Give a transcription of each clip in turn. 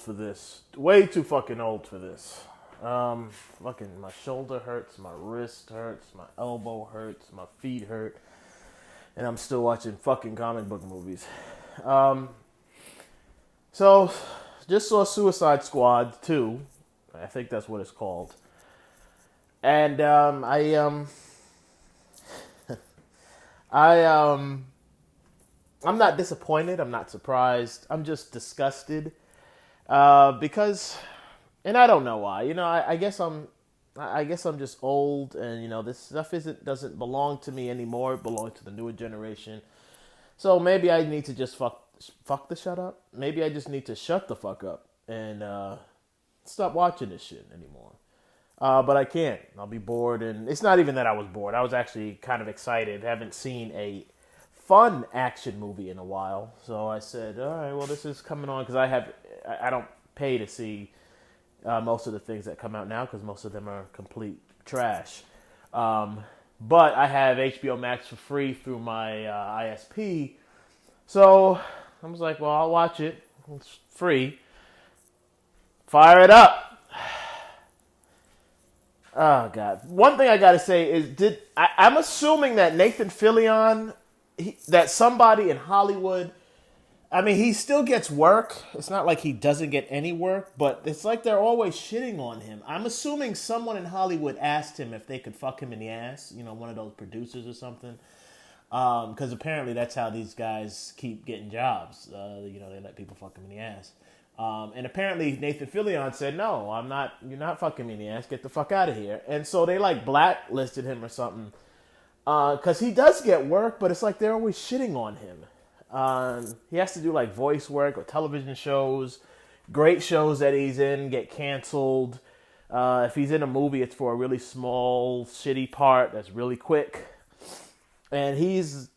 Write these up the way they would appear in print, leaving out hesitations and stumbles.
for this. Way too fucking old for this. Fucking my shoulder hurts, my wrist hurts, my elbow hurts, my feet hurt, and I'm still watching fucking comic book movies. So just saw Suicide Squad 2. I think that's what it's called. And I'm not disappointed. I'm not surprised. I'm just disgusted because, and I don't know why. I guess I'm just old, and this stuff doesn't belong to me anymore. It belongs to the newer generation. So maybe I need to just fuck the shut up. Maybe I just need to shut the fuck up and stop watching this shit anymore. But I can't. I'll be bored, and it's not even that I was bored. I was actually kind of excited. Haven't seen a fun action movie in a while, so I said, all right, well, this is coming on, because I don't pay to see most of the things that come out now, because most of them are complete trash. But I have HBO Max for free through my ISP, so I was like, well, I'll watch it. It's free. Fire it up. Oh, God. One thing I got to say is, I'm assuming that Nathan Fillion, that somebody in Hollywood, I mean, he still gets work. It's not like he doesn't get any work, but it's like they're always shitting on him. I'm assuming someone in Hollywood asked him if they could fuck him in the ass, one of those producers or something. Because apparently that's how these guys keep getting jobs. They let people fuck them in the ass. And apparently Nathan Fillion said, no, you're not fucking me in the ass. Get the fuck out of here. And so they blacklisted him or something. Because he does get work, but it's like they're always shitting on him. He has to do voice work or television shows. Great shows that he's in get canceled. If he's in a movie, it's for a really small, shitty part that's really quick. And he's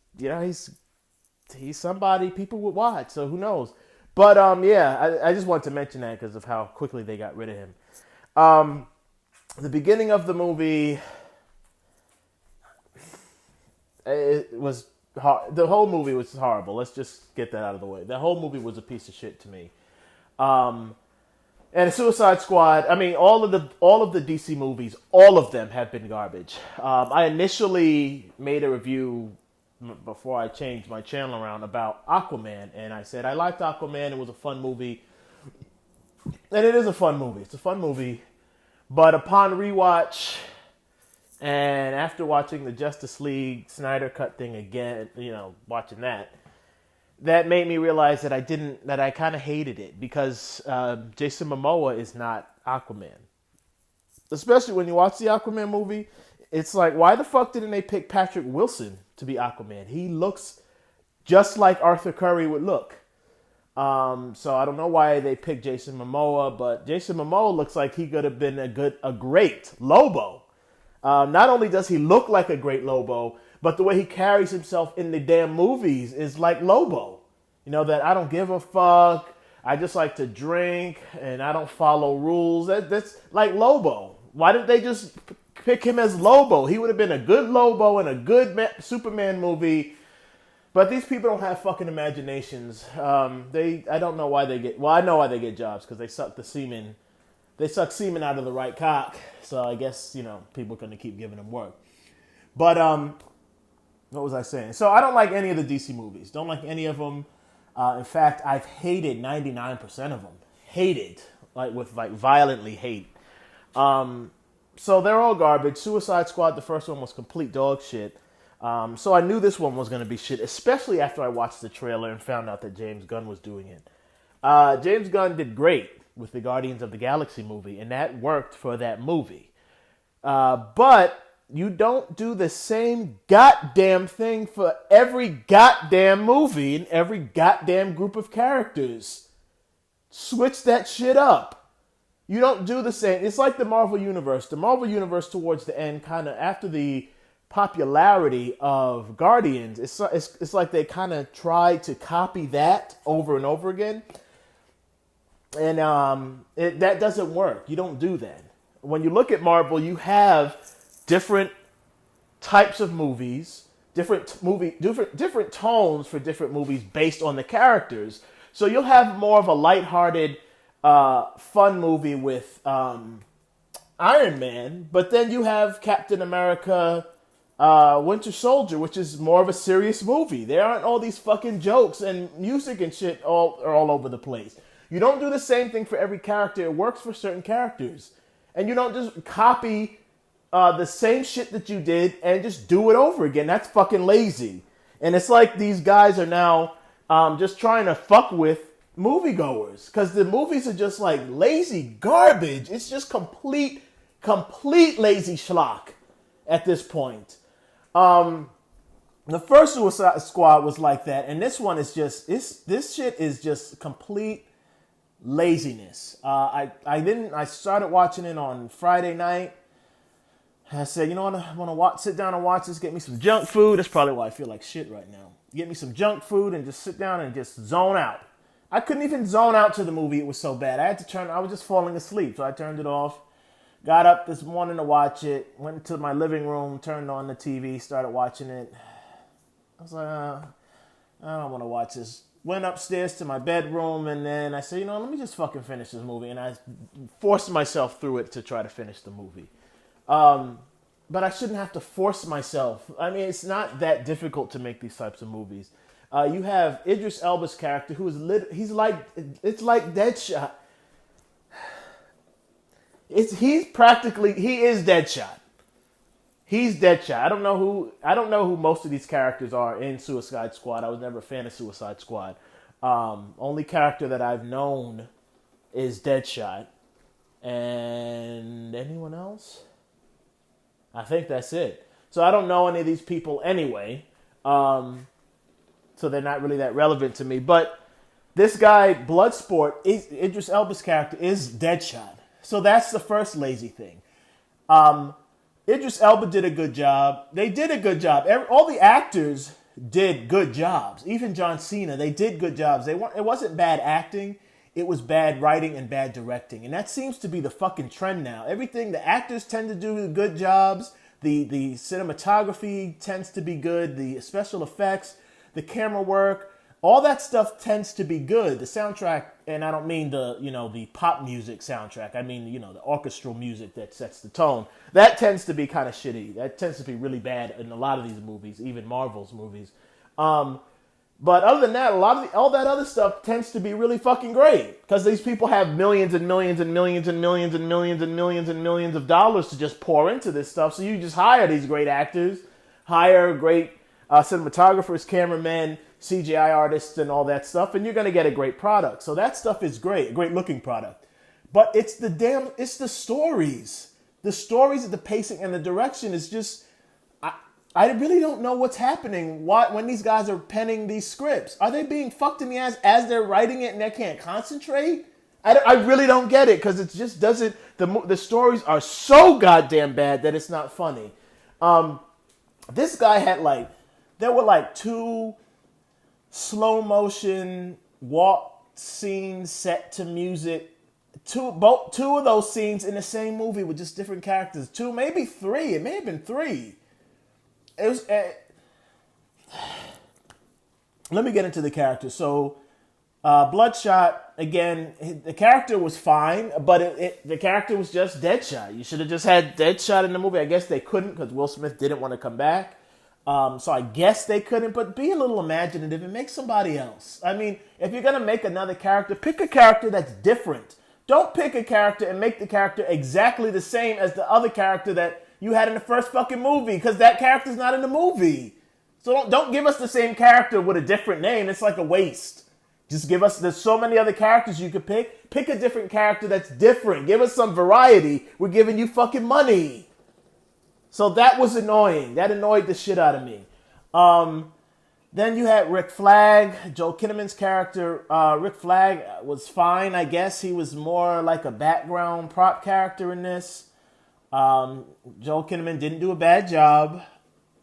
somebody people would watch, so who knows? But, I just wanted to mention that because of how quickly they got rid of him. The beginning of the movie, it was the whole movie was horrible. Let's just get that out of the way. The whole movie was a piece of shit to me. And Suicide Squad, I mean, all of the DC movies, all of them have been garbage. I initially made a review before I changed my channel around about Aquaman, and I said I liked Aquaman. It was a fun movie, and it is a fun movie. It's a fun movie, but upon rewatch, and after watching the Justice League Snyder Cut thing again, watching that made me realize that I kind of hated it, because Jason Momoa is not Aquaman. Especially when you watch the Aquaman movie, it's like, why the fuck didn't they pick Patrick Wilson to be Aquaman? He looks just like Arthur Curry would look. So I don't know why they picked Jason Momoa, but Jason Momoa looks like he could have been a great Lobo. Not only does he look like a great Lobo, but the way he carries himself in the damn movies is like Lobo. That I don't give a fuck, I just like to drink, and I don't follow rules. That's like Lobo. Why didn't they just pick him as Lobo? He would have been a good Lobo in a good Superman movie. But these people don't have fucking imaginations. I don't know why they get... Well, I know why they get jobs, because they suck the semen. They suck semen out of the right cock. So I guess, people are going to keep giving them work. But, what was I saying? So I don't like any of the DC movies. Don't like any of them. In fact, I've hated 99% of them. Hated. Violently hate. So they're all garbage. Suicide Squad, the first one, was complete dog shit. So I knew this one was going to be shit, especially after I watched the trailer and found out that James Gunn was doing it. James Gunn did great with the Guardians of the Galaxy movie, and that worked for that movie. But you don't do the same goddamn thing for every goddamn movie and every goddamn group of characters. Switch that shit up. You don't do the same. It's like the Marvel Universe. The Marvel Universe towards the end, kind of after the popularity of Guardians, it's like they kind of tried to copy that over and over again. And that doesn't work. You don't do that. When you look at Marvel, you have different types of movies, different tones for different movies based on the characters. So you'll have more of a lighthearted fun movie with Iron Man, but then you have Captain America, Winter Soldier, which is more of a serious movie. There aren't all these fucking jokes and music and shit all over the place. You don't do the same thing for every character. It works for certain characters. And you don't just copy the same shit that you did and just do it over again. That's fucking lazy. And it's like these guys are now just trying to fuck with moviegoers. Because the movies are just like lazy garbage. It's just complete lazy schlock at this point. The first Suicide Squad was like that, and this one is just this shit is just complete laziness. I started watching it on Friday night. I said, you know what, I want to sit down and watch this, get me some junk food. That's probably why I feel like shit right now. Get me some junk food and just sit down and just zone out. I couldn't even zone out to the movie. It was so bad. I was just falling asleep, so I turned it off. Got up this morning to watch it. Went to my living room, turned on the TV, started watching it. I was like, I don't want to watch this. Went upstairs to my bedroom, and then I said, let me just fucking finish this movie. And I forced myself through it to try to finish the movie. But I shouldn't have to force myself. I mean, it's not that difficult to make these types of movies. You have Idris Elba's character, who is it's like Deadshot. He is Deadshot. He's Deadshot. I don't know who most of these characters are in Suicide Squad. I was never a fan of Suicide Squad. Only character that I've known is Deadshot. And anyone else? I think that's it. So I don't know any of these people anyway. So they're not really that relevant to me. But this guy, Bloodsport, Idris Elba's character is Deadshot. So that's the first lazy thing. Idris Elba did a good job. They did a good job. All the actors did good jobs. Even John Cena, they did good jobs. It wasn't bad acting. It was bad writing and bad directing. And that seems to be the fucking trend now. Everything, the actors tend to do good jobs. The cinematography tends to be good. The special effects, the camera work, all that stuff tends to be good. The soundtrack, and I don't mean the pop music soundtrack. I mean, the orchestral music that sets the tone. That tends to be kind of shitty. That tends to be really bad in a lot of these movies, even Marvel's movies. But other than that, all that other stuff tends to be really fucking great because these people have millions and millions and millions and millions and millions and millions and millions of dollars to just pour into this stuff. So you just hire these great actors, hire great cinematographers, cameramen, CGI artists, and all that stuff, and you're going to get a great product. So that stuff is great, a great looking product. But it's the stories. The stories, the pacing, and the direction is just... I really don't know what's happening when these guys are penning these scripts. Are they being fucked in the ass as they're writing it and they can't concentrate? I really don't get it because it just doesn't... The stories are so goddamn bad that it's not funny. This guy had there were 2 slow motion walk scenes set to music. Two of those scenes in the same movie with just different characters. 2, maybe 3. It may have been 3. It was. Let me get into the character. So, Bloodshot, again, the character was fine, but the character was just Deadshot. You should have just had Deadshot in the movie. I guess they couldn't because Will Smith didn't want to come back. So I guess they couldn't, but be a little imaginative and make somebody else. I mean, if you're going to make another character, pick a character that's different. Don't pick a character and make the character exactly the same as the other character that you had in the first fucking movie, because that character's not in the movie. So don't give us the same character with a different name. It's like a waste. Just give us, there's so many other characters you could pick. Pick a different character that's different. Give us some variety. We're giving you fucking money. So that was annoying. That annoyed the shit out of me. Then you had Rick Flag, Joel Kinnaman's character. Rick Flag was fine, I guess. He was more like a background prop character in this. Joel Kinnaman didn't do a bad job,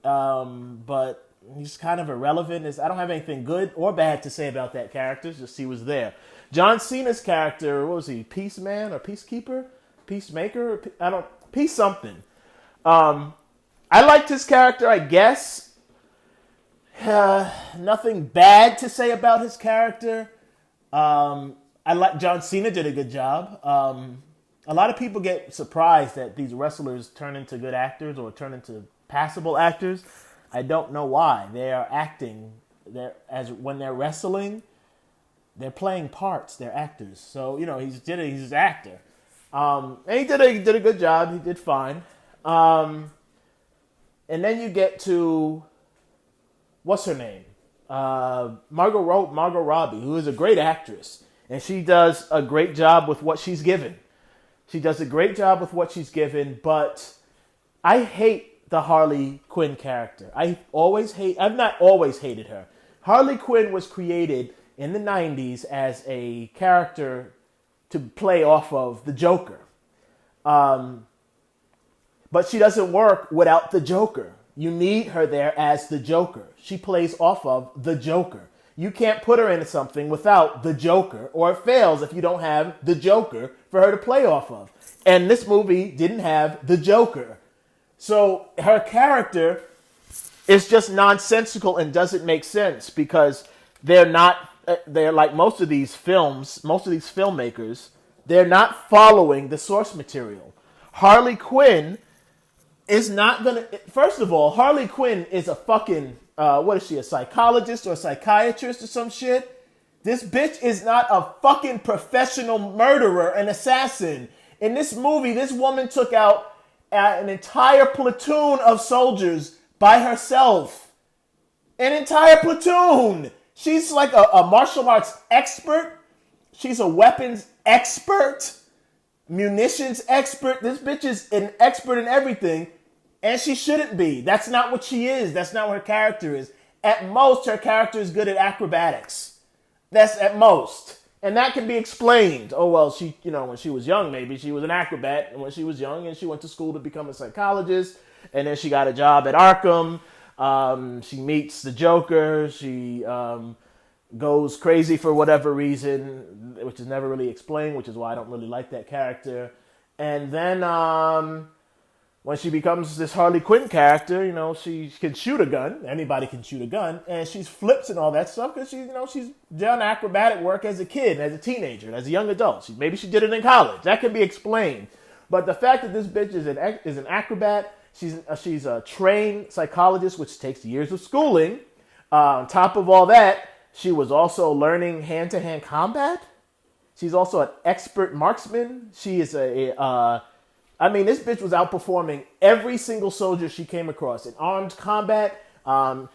but he's kind of irrelevant. I don't have anything good or bad to say about that character, just he was there. John Cena's character, what was he, Peaceman or Peacekeeper? Peacemaker? Peace something. I liked his character, I guess. Nothing bad to say about his character. I like John Cena did a good job. A lot of people get surprised that these wrestlers turn into good actors or turn into passable actors. I don't know why. They are acting. When they're wrestling, they're playing parts. They're actors. So he's an actor. And he did a good job. He did fine. And then you get to what's her name, Margot Robbie, who is a great actress, and she does a great job with what she's given. But I hate the Harley Quinn character. I've not always hated her. Harley Quinn was created in the 90s as a character to play off of the Joker. But she doesn't work without the Joker. You need her there as the Joker. She plays off of the Joker. You can't put her into something without the Joker, or it fails if you don't have the Joker for her to play off of. And this movie didn't have the Joker. So her character is just nonsensical and doesn't make sense because they're like most of these filmmakers, they're not following the source material. Harley Quinn is not gonna. First of all, Harley Quinn is a fucking what is she? A psychologist or a psychiatrist or some shit? This bitch is not a fucking professional murderer and assassin. In this movie, this woman took out an entire platoon of soldiers by herself. An entire platoon. She's like a martial arts expert. She's a weapons expert. Munitions expert. This bitch is an expert in everything, and she shouldn't be. That's not what she is. That's not what her character is. At most, her character is good at acrobatics. That's at most. And that can be explained. Oh, well, she, when she was young, maybe she was an acrobat. And when she was young, and she went to school to become a psychologist. And then she got a job at Arkham. She meets the Joker. She goes crazy for whatever reason, which is never really explained, which is why I don't really like that character. And then when she becomes this Harley Quinn character, she can shoot a gun. Anybody can shoot a gun. And she's flips and all that stuff because she's done acrobatic work as a kid, as a teenager, as a young adult. Maybe she did it in college. That can be explained. But the fact that this bitch is an acrobat, she's a trained psychologist, which takes years of schooling. On top of all that, she was also learning hand-to-hand combat. She's also an expert marksman. She is this bitch was outperforming every single soldier she came across in armed combat, and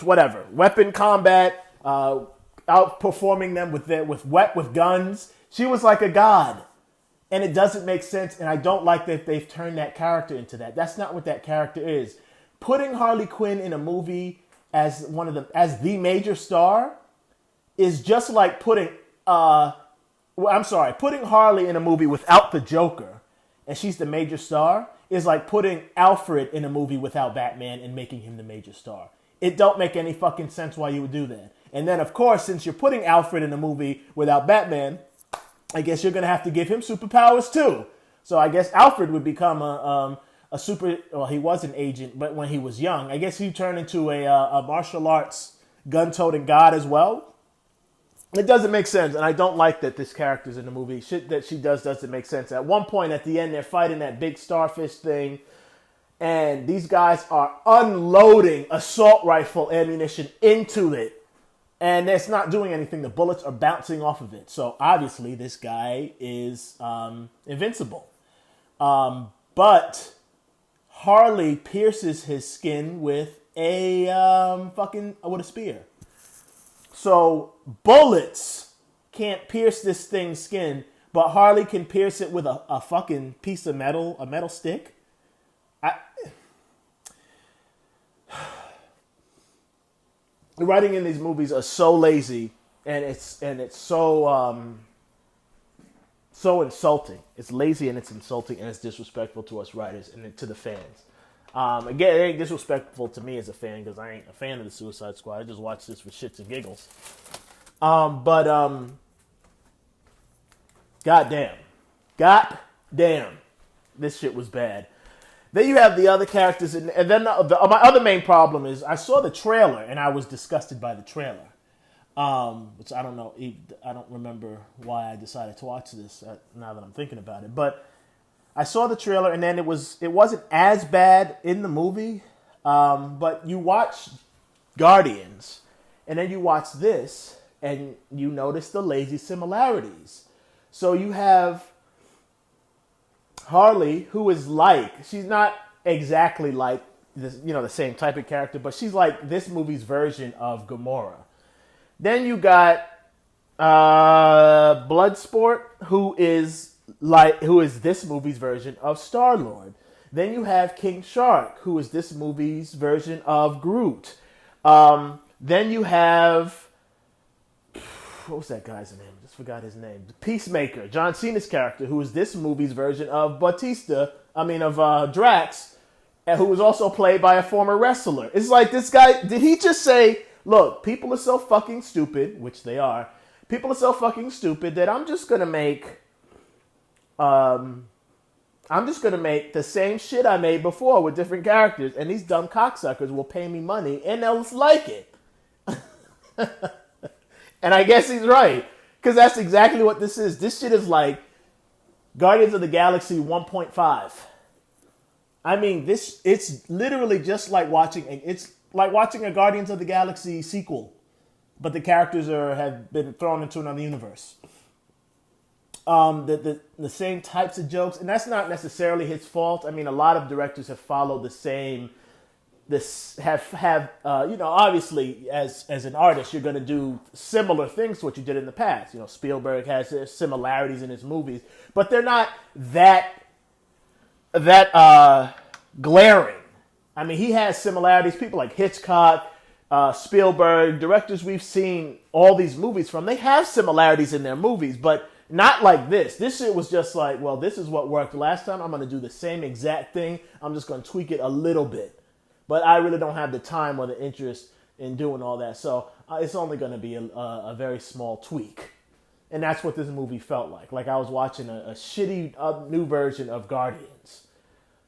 whatever weapon combat, outperforming them with guns. She was like a god, and it doesn't make sense. And I don't like that they've turned that character into that. That's not what that character is. Putting Harley Quinn in a movie as the major star is just like putting Harley in a movie without the Joker, and she's the major star, is like putting Alfred in a movie without Batman and making him the major star. It don't make any fucking sense why you would do that. And then, of course, since you're putting Alfred in a movie without Batman, I guess you're going to have to give him superpowers too. So I guess Alfred would become he was an agent, but when he was young, I guess he turned into a martial arts gun-toting god as well. It doesn't make sense, and I don't like that this character's in the movie. Shit that she does doesn't make sense. At one point at the end, they're fighting that big starfish thing, and these guys are unloading assault rifle ammunition into it, and it's not doing anything. The bullets are bouncing off of it. So obviously this guy is invincible. But Harley pierces his skin with a spear. So bullets can't pierce this thing's skin, but Harley can pierce it with a fucking piece of metal, a metal stick. The writing in these movies are so lazy, and it's so insulting. It's lazy and it's insulting and it's disrespectful to us writers and to the fans. Again, it ain't disrespectful to me as a fan because I ain't a fan of the Suicide Squad. I just watch this for shits and giggles. Goddamn, this shit was bad. Then you have the other characters, and then my other main problem is I saw the trailer and I was disgusted by the trailer. which I don't know. I don't remember why I decided to watch this now that I'm thinking about it. But I saw the trailer, and then it wasn't as bad in the movie. But you watch Guardians, and then you watch this, and you notice the lazy similarities. So you have Harley, who is she's not exactly like this, the same type of character, but she's like this movie's version of Gamora. Then you got Bloodsport, who is this movie's version of Star-Lord. Then you have King Shark, who is this movie's version of Groot. Then you have, what was that guy's name? I just forgot his name. Peacemaker, John Cena's character, who is this movie's version of Drax, who was also played by a former wrestler. It's like, this guy, did he just say, look, people are so fucking stupid, which they are. People are so fucking stupid that I'm just gonna make the same shit I made before with different characters, and these dumb cocksuckers will pay me money and they'll like it. And I guess he's right, because that's exactly what this is. This shit is like Guardians of the Galaxy 1.5. I mean, it's literally just like watching a Guardians of the Galaxy sequel, but the characters have been thrown into another universe. The same types of jokes, and that's not necessarily his fault. I mean, a lot of directors have followed the same. Obviously, as an artist, you're going to do similar things to what you did in the past. Spielberg has similarities in his movies, but they're not that glaring. I mean, he has similarities. People like Hitchcock, Spielberg, directors we've seen all these movies from, they have similarities in their movies, but not like this. This shit was just like, well, this is what worked last time. I'm going to do the same exact thing. I'm just going to tweak it a little bit. But I really don't have the time or the interest in doing all that. So it's only going to be a very small tweak. And that's what this movie felt like. Like I was watching a shitty new version of Guardians.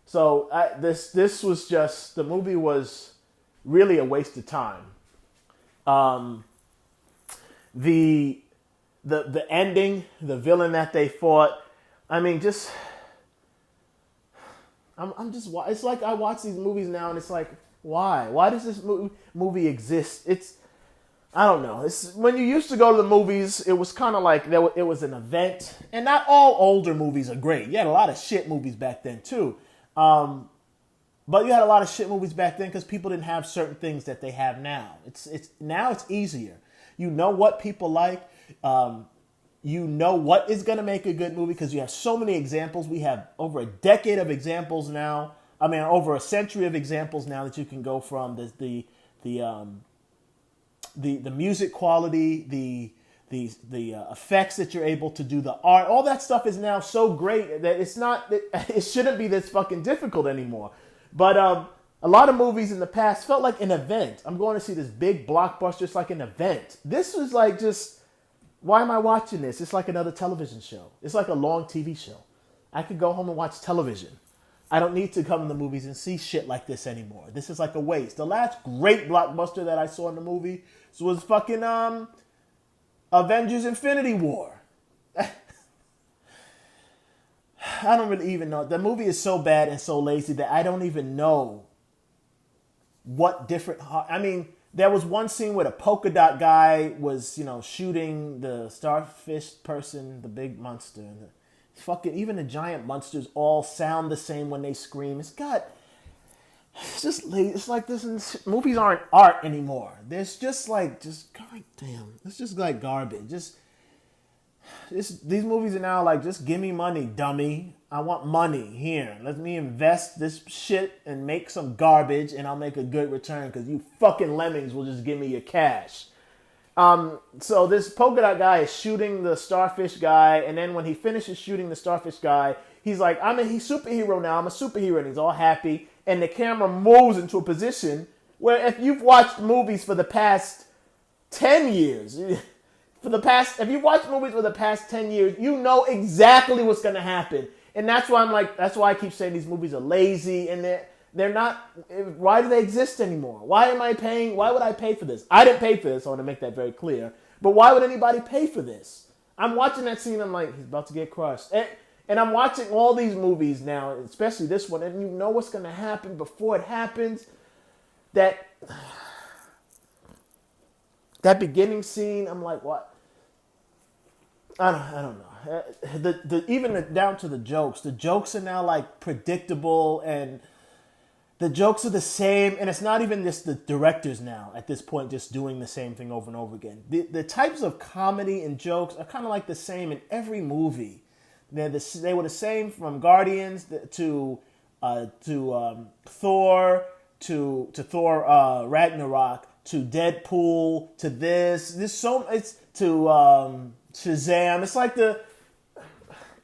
So this was just, the movie was really a waste of time. The ending, the villain that they fought, I mean, just, it's like I watch these movies now and it's like, why? Why does this movie exist? I don't know. When you used to go to the movies, it was kind of like it was an event. And not all older movies are great. You had a lot of shit movies back then too. But you had a lot of shit movies back then because people didn't have certain things that they have now. Now it's easier. You know what people like. You know what is going to make a good movie because you have so many examples. We have over a decade of examples now. I mean, over a century of examples now that you can go from. The music quality, the effects that you're able to do, the art, all that stuff is now so great that it shouldn't be this fucking difficult anymore. But a lot of movies in the past felt like an event. I'm going to see this big blockbuster. It's like an event. This was like just, why am I watching this? It's like another television show. It's like a long TV show. I could go home and watch television. I don't need to come to the movies and see shit like this anymore. This is like a waste. The last great blockbuster that I saw in the movie was fucking Avengers Infinity War. I don't really even know. The movie is so bad and so lazy that I don't even know what different... I mean, there was one scene where the polka dot guy was, shooting the starfish person, the big monster. And even the giant monsters all sound the same when they scream. It's just lazy. It's like this. Movies aren't art anymore. There's god damn. It's just like garbage. These movies are now like, just give me money, dummy. I want money here. Let me invest this shit and make some garbage and I'll make a good return because you fucking lemmings will just give me your cash. So this polka dot guy is shooting the starfish guy, and then when he finishes shooting the starfish guy, he's like, he's superhero now. I'm a superhero, and he's all happy. And the camera moves into a position where if you've watched movies for the past 10 years... if you watch movies for the past 10 years, you know exactly what's going to happen. And that's why I keep saying these movies are lazy. And They're not. Why do they exist anymore? Why am I paying? Why would I pay for this? I didn't pay for this. I want to make that very clear. But why would anybody pay for this? I'm watching that scene. I'm like, he's about to get crushed. And I'm watching all these movies now, especially this one, and you know what's going to happen before it happens. That beginning scene, I'm like, what? I don't know. Even down to the jokes. The jokes are now like predictable, and the jokes are the same. And it's not even just the directors now at this point just doing the same thing over and over again. The types of comedy and jokes are kind of like the same in every movie. They were the same from Guardians to Thor to Thor Ragnarok to Deadpool to this. It's to Shazam. It's like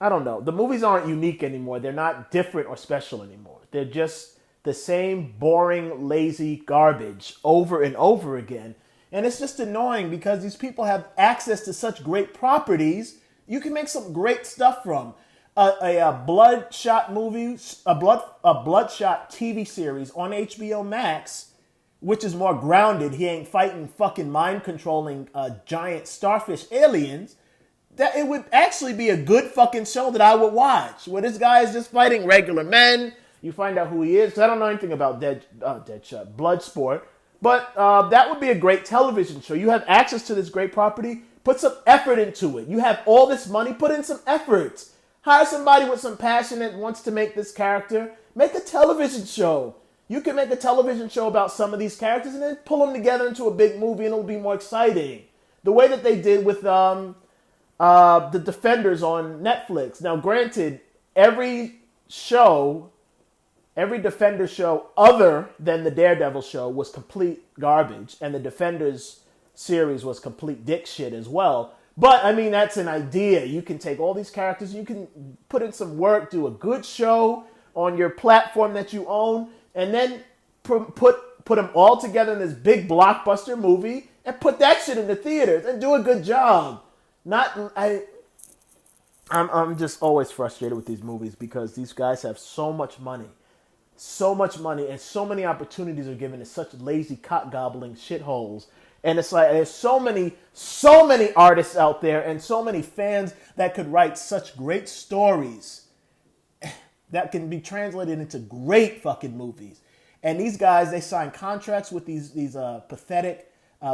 I don't know. The movies aren't unique anymore. They're not different or special anymore. They're just the same boring, lazy garbage over and over again. And it's just annoying because these people have access to such great properties. You can make some great stuff from a Bloodshot movie, a Bloodshot TV series on HBO Max, which is more grounded. He ain't fighting fucking mind-controlling giant starfish aliens. That it would actually be a good fucking show that I would watch, where this guy is just fighting regular men. You find out who he is. 'Cause I don't know anything about Bloodsport, but that would be a great television show. You have access to this great property. Put some effort into it. You have all this money. Put in some effort. Hire somebody with some passion that wants to make this character. Make a television show. You can make a television show about some of these characters and then pull them together into a big movie, and it'll be more exciting. The way that they did with the Defenders on Netflix. Now, granted, every Defender show other than the Daredevil show was complete garbage, and the Defenders series was complete dick shit as well. But, I mean, that's an idea. You can take all these characters, you can put in some work, do a good show on your platform that you own, and then put them all together in this big blockbuster movie and put that shit in the theaters and do a good job. I'm just always frustrated with these movies because these guys have so much money, and so many opportunities are given to such lazy cock-gobbling shitholes. And it's like there's so many artists out there and so many fans that could write such great stories that can be translated into great fucking movies. And these guys, they sign contracts with these pathetic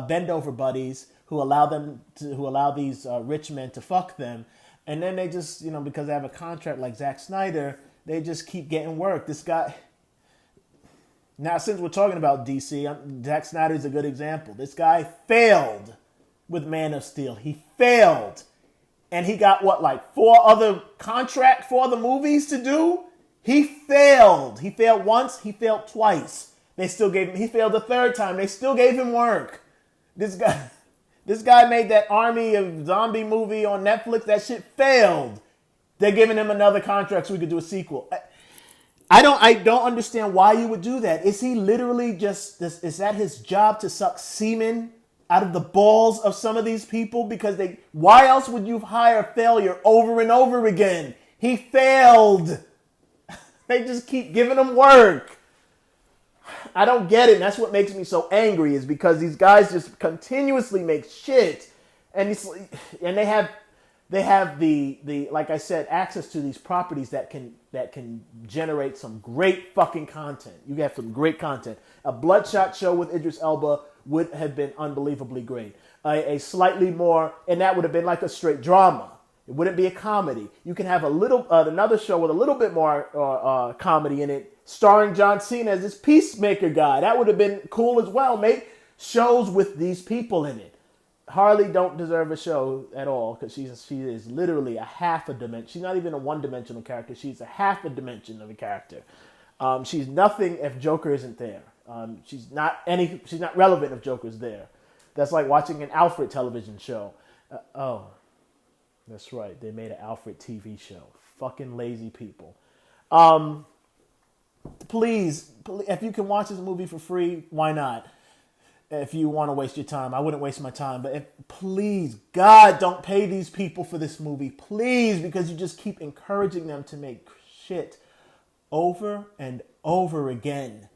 bend-over buddies who allow these rich men to fuck them. And then they just, because they have a contract like Zack Snyder, they just keep getting work. This guy... Now, since we're talking about DC, Zack Snyder is a good example. This guy failed with Man of Steel. He failed. And he got, four other movies to do? He failed. He failed once. He failed twice. He failed the third time. They still gave him work. This guy made that Army of Zombie movie on Netflix. That shit failed. They're giving him another contract so we could do a sequel. I don't understand why you would do that. Is he literally is that his job to suck semen out of the balls of some of these people? Because why else would you hire failure over and over again? He failed. They just keep giving him work. I don't get it. And that's what makes me so angry is because these guys just continuously make shit. And they have the like I said, access to these properties that can generate some great fucking content. You have some great content. A Bloodshot show with Idris Elba would have been unbelievably great. A slightly more, and that would have been like a straight drama. It wouldn't be a comedy. You can have another show with a little bit more comedy in it, starring John Cena as this peacemaker guy. That would have been cool as well. Make shows with these people in it. Harley don't deserve a show at all because she is literally a half a dimension. She's not even a one-dimensional character. She's a half a dimension of a character. She's nothing if Joker isn't there. She's not relevant if Joker's there. That's like watching an Alfred television show. That's right. They made an Alfred TV show. Fucking lazy people. Please, if you can watch this movie for free, why not? If you want to waste your time, I wouldn't waste my time. But please, God, don't pay these people for this movie. Please, because you just keep encouraging them to make shit over and over again.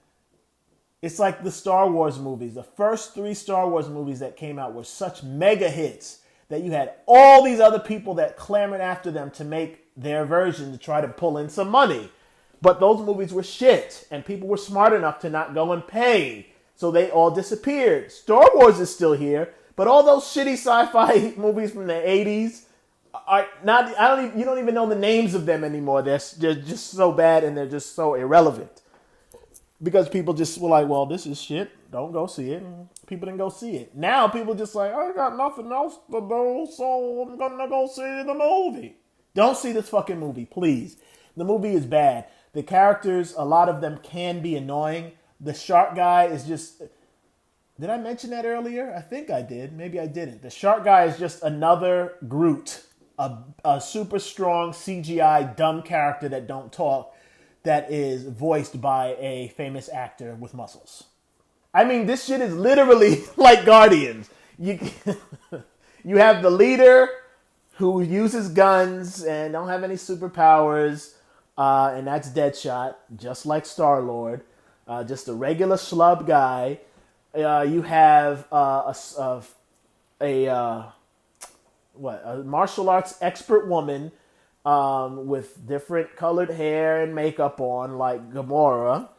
It's like the Star Wars movies. The first 3 Star Wars movies that came out were such mega hits that you had all these other people that clamored after them to make their version to try to pull in some money. But those movies were shit, and people were smart enough to not go and pay. So they all disappeared. Star Wars is still here, but all those shitty sci-fi movies from the 80s are not, you don't even know the names of them anymore. They're just so bad, and they're just so irrelevant. Because people just were like, well, this is shit. Don't go see it. And people didn't go see it. Now people just like, I got nothing else to do, so I'm going to go see the movie. Don't see this fucking movie, please. The movie is bad. The characters, a lot of them can be annoying. The shark guy is just... Did I mention that earlier? I think I did. Maybe I didn't. The shark guy is just another Groot. A super strong CGI dumb character that don't talk, that is voiced by a famous actor with muscles. I mean, this shit is literally like Guardians. You have the leader who uses guns and don't have any superpowers, and that's Deadshot, just like Star-Lord. Just a regular schlub guy. You have a martial arts expert woman with different colored hair and makeup on, like Gamora.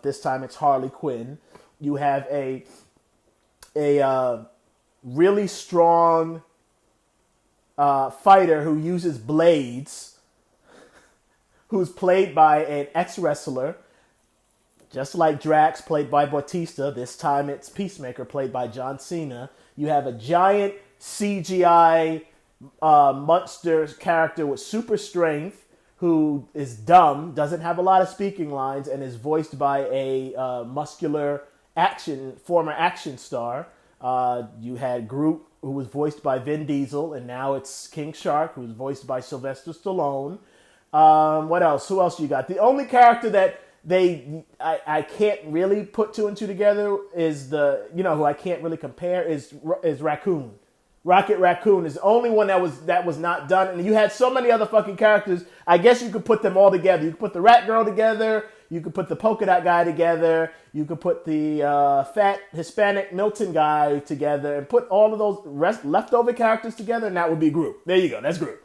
This time it's Harley Quinn. You have a really strong fighter who uses blades, who's played by an ex-wrestler, just like Drax, played by Bautista. This time it's Peacemaker, played by John Cena. You have a giant CGI monster character with super strength who is dumb, doesn't have a lot of speaking lines, and is voiced by a muscular former action star. You had Groot, who was voiced by Vin Diesel, and now it's King Shark, who's voiced by Sylvester Stallone. What else? Who else you got? The only character that I can't really put 2 and 2 together is who I can't really compare is Raccoon. Rocket Raccoon is the only one that was not done. And you had so many other fucking characters. I guess you could put them all together. You could put the Rat Girl together. You could put the Polka Dot guy together. You could put the fat Hispanic Milton guy together, and put all of those leftover characters together, and that would be Groot. There you go. That's Groot.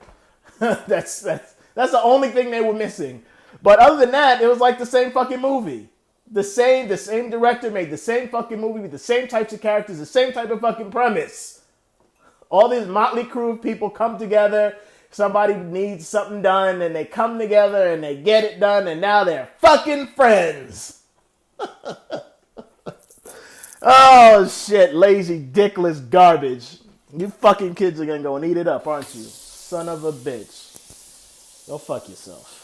That's the only thing they were missing. But other than that, it was like the same fucking movie. The same director made the same fucking movie with the same types of characters, the same type of fucking premise. All these motley crew of people come together. Somebody needs something done, and they come together and they get it done, and now they're fucking friends. Oh shit, lazy, dickless garbage. You fucking kids are gonna go and eat it up, aren't you? Son of a bitch. Go fuck yourself.